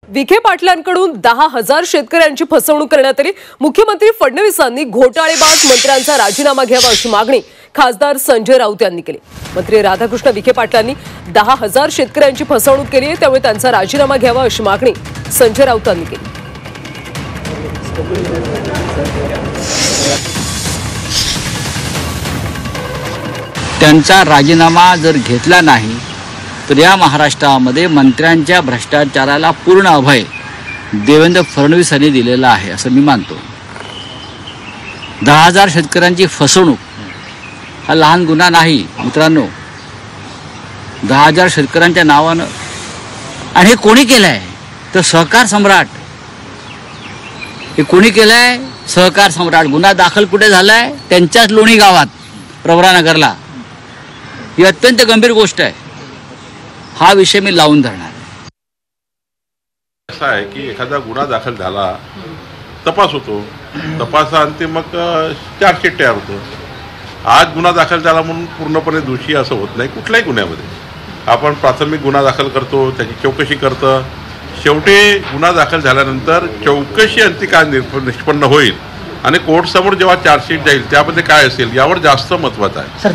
विखे पाटलांकडून 10,000 शेतकऱ्यांची फसवणूक करण्यात आली। मुख्यमंत्री फडणवीसांनी घोटाळेबाज मंत्र्यांचा राजीनामा घ्यावा अशी मागणी खासदार संजय राऊत यांनी केली। मंत्री राधाकृष्ण विखे पाटलांनी 10,000 शेतकऱ्यांची फसवणूक केली आहे, त्यामुळे त्यांचा राजीनामा घ्यावा अशी मागणी संजय राऊत यांनी केली। त्यांचा राजीनामा जर घेतला नाही तर या महाराष्ट्रामध्ये मंत्र्यांच्या भ्रष्टाचाराला पूर्ण अभय देवेंद्र फडणवीस यांनी दिलेला आहे असं मी मानतो। 10,000 शेतकऱ्यांची फसवणूक हा लहान गुन्हा नाही मित्रांनो। 10,000 शेतकऱ्यांच्या नावानं आणि हे कोणी केलंय तर सहकार सम्राट। हे कोणी केलंय? सहकार सम्राट। गुन्हा दाखल कुठे झालाय? त्यांच्याच लोणी गावात प्रवरानगरला। ही अत्यंत गंभीर गोष्ट आहे। हा विषय मी लावून धरणार। असं आहे की एखादा गुन्हा दाखल झाला, तपास होतो, तपासाअंती मग चार्जशीट तयार होतो। आज गुन्हा दाखल झाला म्हणून पूर्णपणे दोषी असं होत नाही। कुठल्याही गुन्ह्यामध्ये आपण प्राथमिक गुन्हा दाखल करतो, त्याची चौकशी करतो, शेवटी गुन्हा दाखल झाल्यानंतर चौकशी अंती काय निष्पन्न होईल आणि कोर्टसमोर जेव्हा चार्जशीट जाईल त्यामध्ये काय असेल यावर जास्त महत्त्वाचं आहे।